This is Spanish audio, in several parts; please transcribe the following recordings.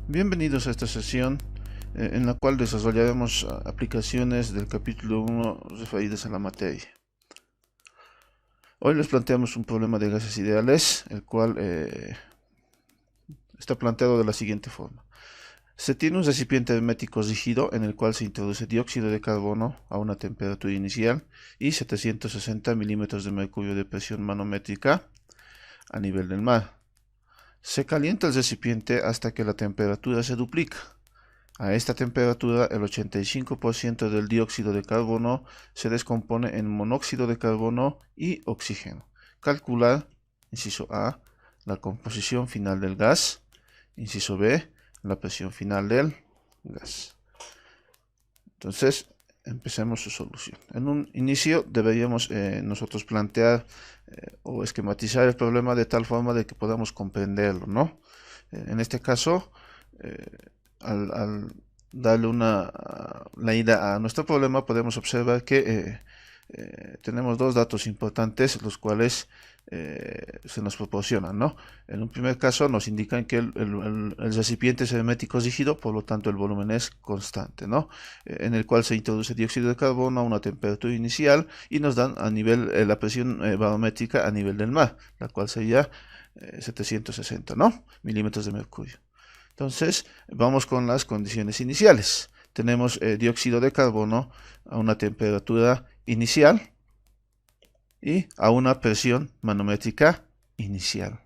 Bienvenidos a esta sesión en la cual desarrollaremos aplicaciones del capítulo 1 referidas a la materia. Hoy les planteamos un problema de gases ideales, el cual está planteado de la siguiente forma. Se tiene un recipiente hermético rígido en el cual se introduce dióxido de carbono a una temperatura inicial y 760 milímetros de mercurio de presión manométrica a nivel del mar. Se calienta el recipiente hasta que la temperatura se duplica. A esta temperatura, el 85% del dióxido de carbono se descompone en monóxido de carbono y oxígeno. Calcular, inciso A, la composición final del gas. Inciso B, la presión final del gas. Entonces, empecemos su solución. En un inicio deberíamos nosotros plantear o esquematizar el problema de tal forma de que podamos comprenderlo, ¿no? En este caso, al darle la ida a nuestro problema, podemos observar que tenemos dos datos importantes, los cuales se nos proporcionan, ¿no? En un primer caso nos indican que el recipiente es hermético rígido, por lo tanto el volumen es constante, ¿no? En el cual se introduce dióxido de carbono a una temperatura inicial y nos dan a nivel la presión barométrica a nivel del mar, la cual sería 760, ¿no? Milímetros de mercurio. Entonces vamos con las condiciones iniciales. Tenemos dióxido de carbono a una temperatura inicial y a una presión manométrica inicial.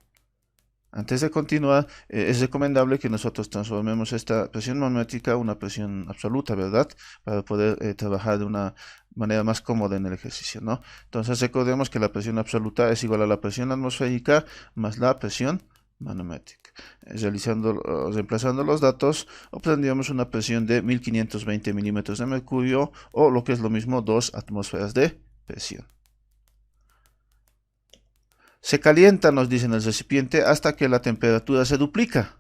Antes de continuar, es recomendable que nosotros transformemos esta presión manométrica a una presión absoluta, ¿verdad? Para poder trabajar de una manera más cómoda en el ejercicio, ¿no? Entonces recordemos que la presión absoluta es igual a la presión atmosférica más la presión manométrica. Reemplazando los datos, obtendríamos una presión de 1520 milímetros de mercurio, o lo que es lo mismo, 2 atmósferas de presión. Se calienta, nos dicen, el recipiente hasta que la temperatura se duplica.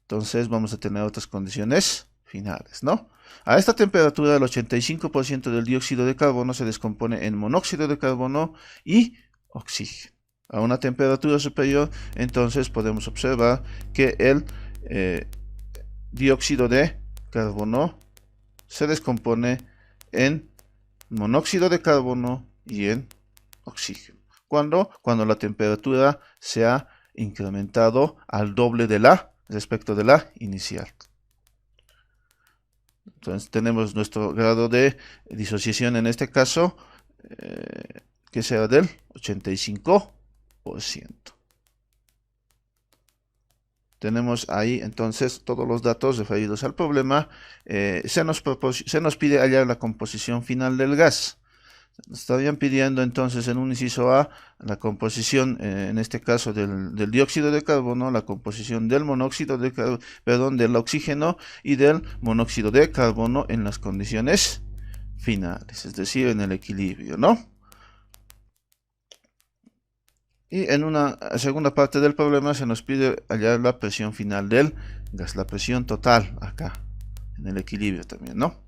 Entonces vamos a tener otras condiciones finales, ¿no? A esta temperatura, el 85% del dióxido de carbono se descompone en monóxido de carbono y oxígeno. A una temperatura superior, entonces podemos observar que el dióxido de carbono se descompone en monóxido de carbono y en oxígeno. Cuando la temperatura se ha incrementado al doble respecto de la inicial. Entonces tenemos nuestro grado de disociación en este caso, que será del 85%. Tenemos ahí entonces todos los datos referidos al problema. Se nos pide hallar la composición final del gas. Nos estarían pidiendo entonces en un inciso A la composición, en este caso del dióxido de carbono, la composición del del oxígeno y del monóxido de carbono en las condiciones finales, es decir, en el equilibrio, ¿no? Y en una segunda parte del problema se nos pide hallar la presión final del gas, la presión total acá, en el equilibrio también, ¿no?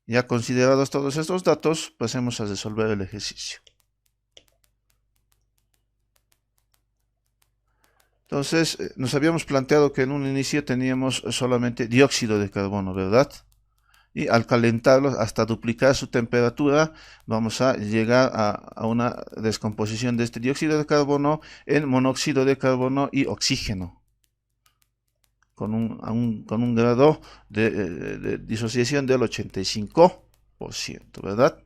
Ya considerados todos estos datos, pasemos a resolver el ejercicio. Entonces, nos habíamos planteado que en un inicio teníamos solamente dióxido de carbono, ¿verdad? Y al calentarlo hasta duplicar su temperatura, vamos a llegar a una descomposición de este dióxido de carbono en monóxido de carbono y oxígeno, con un grado de disociación del 85%, ¿verdad?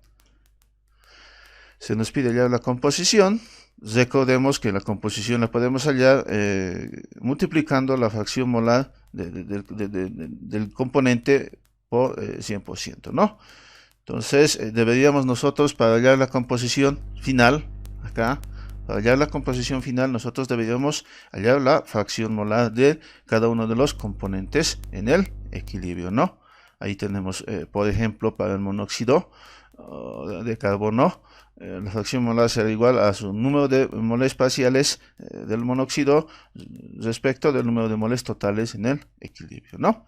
Se nos pide hallar la composición. Recordemos que la composición la podemos hallar multiplicando la fracción molar del componente por 100%, ¿no? Entonces deberíamos nosotros, para hallar la composición final, acá, para hallar la composición final, nosotros deberíamos hallar la fracción molar de cada uno de los componentes en el equilibrio, ¿no? Ahí tenemos, por ejemplo, para el monóxido de carbono, la fracción molar será igual a su número de moles parciales del monóxido respecto del número de moles totales en el equilibrio, ¿no?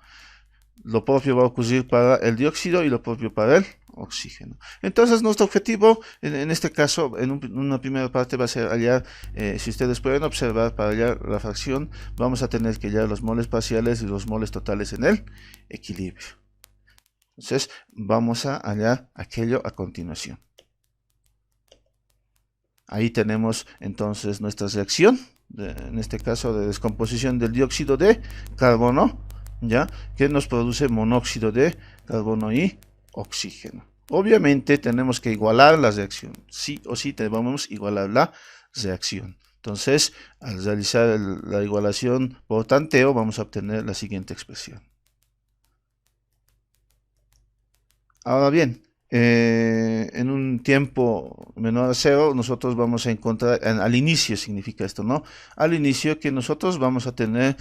Lo propio va a ocurrir para el dióxido y lo propio para el oxígeno. Entonces nuestro objetivo en este caso, en una primera parte, va a ser hallar, si ustedes pueden observar, para hallar la fracción vamos a tener que hallar los moles parciales y los moles totales en el equilibrio. Entonces vamos a hallar aquello a continuación. Ahí tenemos entonces nuestra reacción, en este caso de descomposición del dióxido de carbono, ya que nos produce monóxido de carbono y oxígeno. Obviamente tenemos que igualar la reacción, sí o sí debemos igualar la reacción. Entonces, al realizar la igualación por tanteo, vamos a obtener la siguiente expresión. Ahora bien, en un tiempo menor a 0, nosotros vamos a encontrar, al inicio significa esto, ¿no? Al inicio que nosotros vamos a tener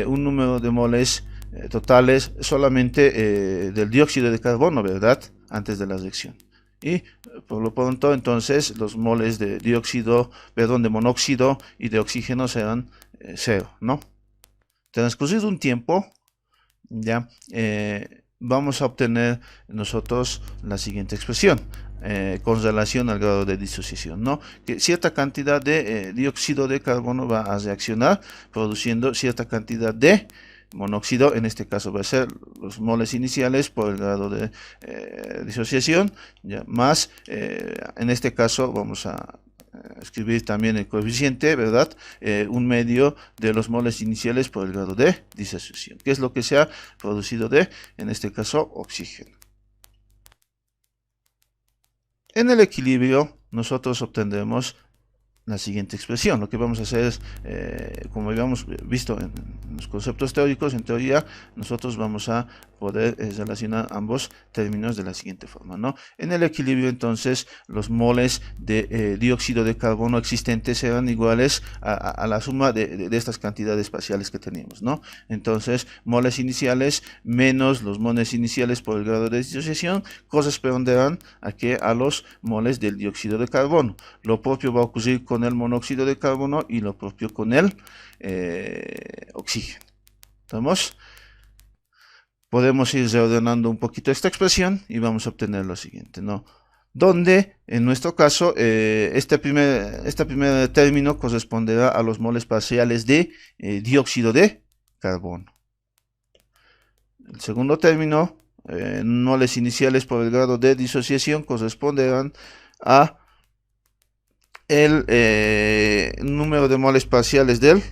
un número de moles totales solamente del dióxido de carbono, ¿verdad? Antes de la reacción. Y por lo pronto, entonces, los moles de dióxido, perdón, de monóxido y de oxígeno serán 0, ¿no? Transcurrido un tiempo, ya, vamos a obtener nosotros la siguiente expresión con relación al grado de disociación, ¿no? Que cierta cantidad de dióxido de carbono va a reaccionar produciendo cierta cantidad de monóxido, en este caso va a ser los moles iniciales por el grado de disociación, ya, más en este caso vamos a escribir también el coeficiente, ¿verdad? Un medio de los moles iniciales por el grado de disociación, que es lo que se ha producido de, en este caso, oxígeno. En el equilibrio, nosotros obtendremos la siguiente expresión. Lo que vamos a hacer es, como habíamos visto en los conceptos teóricos, en teoría, nosotros vamos a poder relacionar ambos términos de la siguiente forma, ¿no? En el equilibrio, entonces, los moles de dióxido de carbono existentes serán iguales a la suma de estas cantidades parciales que tenemos, ¿no? Entonces, moles iniciales menos los moles iniciales por el grado de disociación corresponderán a los moles del dióxido de carbono. Lo propio va a ocurrir con el monóxido de carbono y lo propio con el oxígeno. ¿Estamos? Podemos ir reordenando un poquito esta expresión y vamos a obtener lo siguiente, ¿no? Donde, en nuestro caso, este primer término corresponderá a los moles parciales de dióxido de carbono. El segundo término, moles iniciales por el grado de disociación, corresponderán a el número de moles parciales del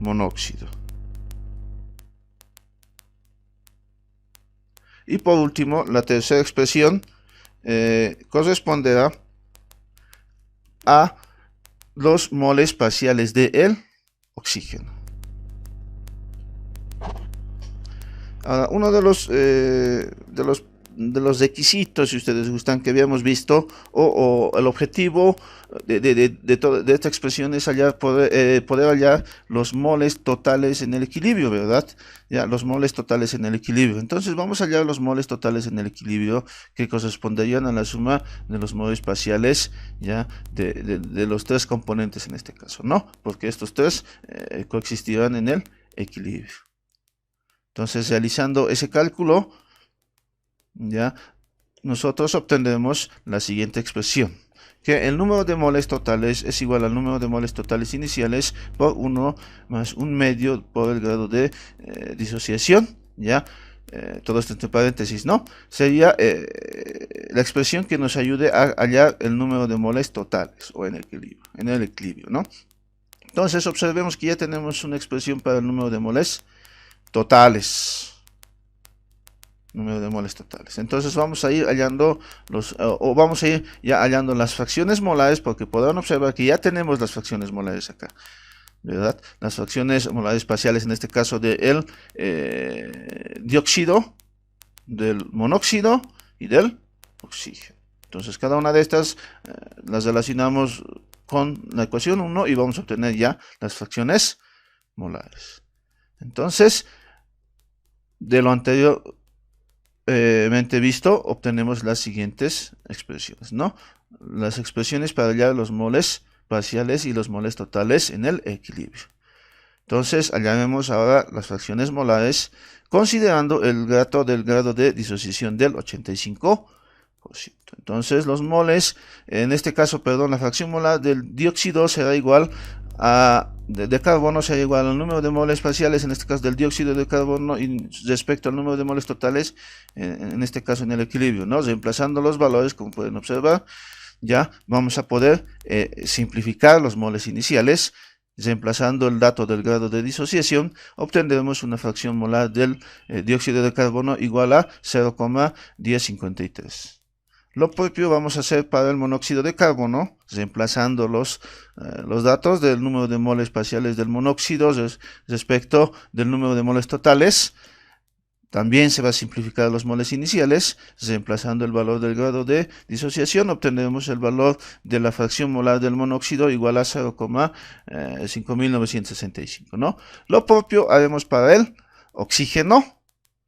monóxido. Y por último, la tercera expresión corresponderá a los moles parciales del oxígeno. Ahora, uno de los requisitos, si ustedes gustan, que habíamos visto, o el objetivo de esta expresión es poder hallar los moles totales en el equilibrio, ¿verdad? Ya, los moles totales en el equilibrio. Entonces vamos a hallar los moles totales en el equilibrio que corresponderían a la suma de los moles parciales, ya, de los tres componentes en este caso, ¿no? Porque estos tres coexistirán en el equilibrio. Entonces, realizando ese cálculo, ya, nosotros obtendremos la siguiente expresión, que el número de moles totales es igual al número de moles totales iniciales por 1 más 1 medio por el grado de disociación, ya, todo esto entre paréntesis, ¿no? Sería la expresión que nos ayude a hallar el número de moles totales, o en el equilibrio, ¿no? Entonces, observemos que ya tenemos una expresión para el número de moles totales. Número de moles totales. Entonces vamos a ir hallando vamos a ir ya hallando las fracciones molares, porque podrán observar que ya tenemos las fracciones molares acá, ¿verdad? Las fracciones molares parciales, en este caso del dióxido, del monóxido y del oxígeno. Entonces cada una de estas las relacionamos con la ecuación 1 y vamos a obtener ya las fracciones molares. Entonces, de lo anteriormente visto, obtenemos las siguientes expresiones, ¿no? Las expresiones para hallar los moles parciales y los moles totales en el equilibrio. Entonces hallaremos ahora las fracciones molares considerando el dato del grado de disociación del 85%. Entonces los moles, en este caso, perdón, la fracción molar del dióxido será igual a de carbono será igual al número de moles parciales, en este caso del dióxido de carbono, y respecto al número de moles totales, en este caso en el equilibrio, ¿no? Reemplazando los valores, como pueden observar, ya vamos a poder simplificar los moles iniciales. Reemplazando el dato del grado de disociación, obtendremos una fracción molar del dióxido de carbono igual a 0,1053. Lo propio vamos a hacer para el monóxido de carbono, reemplazando los datos del número de moles parciales del monóxido respecto del número de moles totales. También se va a simplificar los moles iniciales, reemplazando el valor del grado de disociación, obtendremos el valor de la fracción molar del monóxido igual a 0,5965, ¿no? Lo propio haremos para el oxígeno.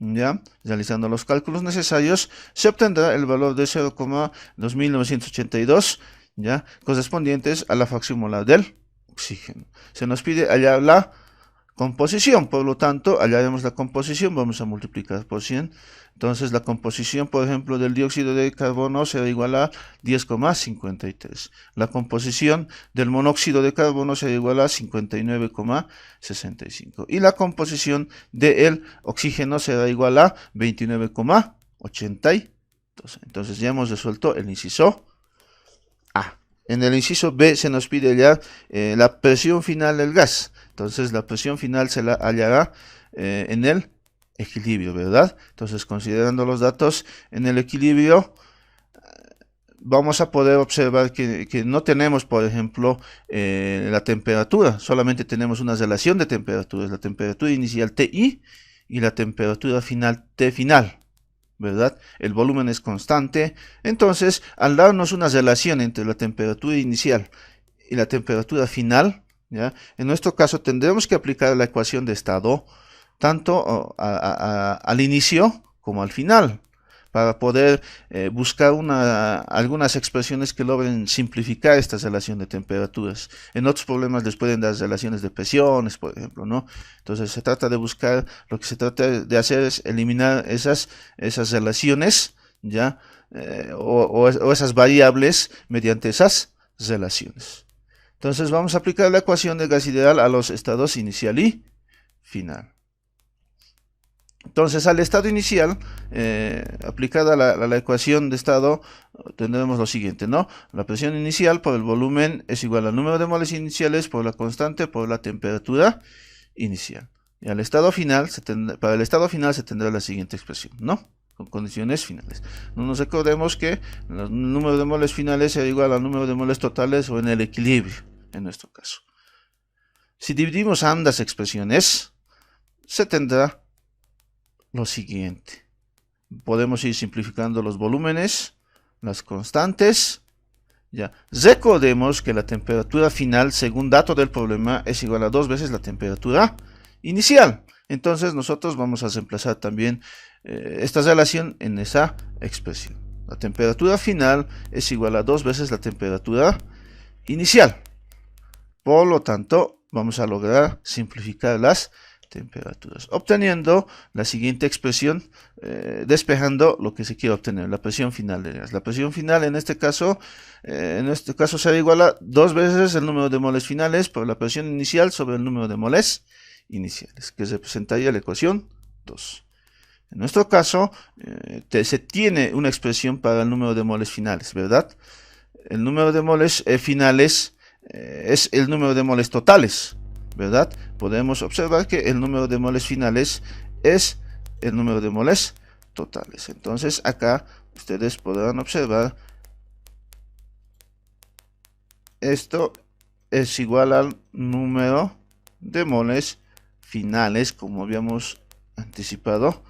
Ya, realizando los cálculos necesarios, se obtendrá el valor de 0,2982, ya, correspondientes a la fracción molar del oxígeno. Se nos pide hallar la composición, por lo tanto, hallaremos la composición, vamos a multiplicar por 100. Entonces, la composición, por ejemplo, del dióxido de carbono será igual a 10,53. La composición del monóxido de carbono será igual a 59,65. Y la composición del oxígeno será igual a 29,82. Entonces, ya hemos resuelto el inciso A. En el inciso B se nos pide hallar la presión final del gas. Entonces, la presión final se la hallará en el equilibrio, ¿verdad? Entonces, considerando los datos en el equilibrio, vamos a poder observar que no tenemos, por ejemplo, la temperatura, solamente tenemos una relación de temperaturas, la temperatura inicial TI y la temperatura final T final, ¿verdad? El volumen es constante, entonces, al darnos una relación entre la temperatura inicial y la temperatura final, ¿ya? En nuestro caso tendremos que aplicar la ecuación de estado tanto al inicio como al final para poder buscar algunas expresiones que logren simplificar esta relación de temperaturas. En otros problemas les pueden dar relaciones de presiones, por ejemplo, ¿no? Entonces se trata de buscar, lo que se trata de hacer es eliminar esas relaciones, ¿ya? O esas variables mediante esas relaciones. Entonces vamos a aplicar la ecuación de gas ideal a los estados inicial y final. Entonces al estado inicial, aplicada la ecuación de estado, tendremos lo siguiente, ¿no? La presión inicial por el volumen es igual al número de moles iniciales por la constante por la temperatura inicial. Y al estado final, para el estado final se tendrá la siguiente expresión, ¿no? Con condiciones finales. No nos recordemos que el número de moles finales será igual al número de moles totales o en el equilibrio, en nuestro caso. Si dividimos ambas expresiones, se tendrá lo siguiente. Podemos ir simplificando los volúmenes, las constantes. Ya. Recordemos que la temperatura final, según dato del problema, es igual a 2 veces la temperatura inicial. Entonces nosotros vamos a reemplazar también esta relación en esa expresión. La temperatura final es igual a 2 veces la temperatura inicial. Por lo tanto, vamos a lograr simplificar las temperaturas, obteniendo la siguiente expresión, despejando lo que se quiere obtener, la presión final del gas. La presión final en este caso será igual a 2 veces el número de moles finales por la presión inicial sobre el número de moles iniciales, que representaría la ecuación 2. En nuestro caso, se tiene una expresión para el número de moles finales, ¿verdad? El número de moles finales es el número de moles totales, ¿verdad? Podemos observar que el número de moles finales es el número de moles totales. Entonces acá ustedes podrán observar, esto es igual al número de moles finales, como habíamos anticipado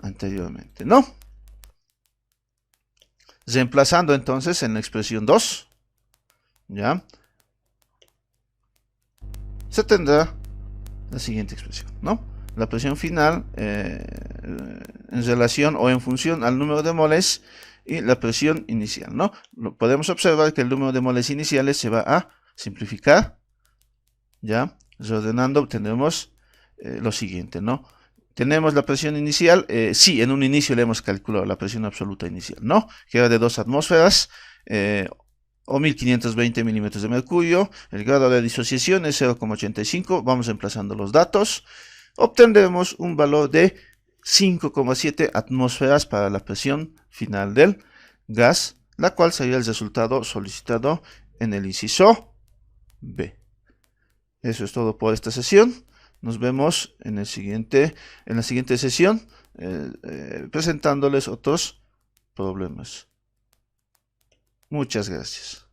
anteriormente, ¿no? Reemplazando entonces en la expresión 2, ¿ya? Se tendrá la siguiente expresión, ¿no? La presión final en relación o en función al número de moles y la presión inicial, ¿no? Podemos observar que el número de moles iniciales se va a simplificar, ¿ya? Desordenando obtenemos lo siguiente, ¿no? Tenemos la presión inicial, sí, en un inicio le hemos calculado la presión absoluta inicial, ¿no? Que era de 2 atmósferas, o 1520 milímetros de mercurio. El grado de disociación es 0,85. Vamos emplazando los datos. Obtendremos un valor de 5,7 atmósferas para la presión final del gas, la cual sería el resultado solicitado en el inciso B. Eso es todo por esta sesión. Nos vemos en la siguiente sesión presentándoles otros problemas. Muchas gracias.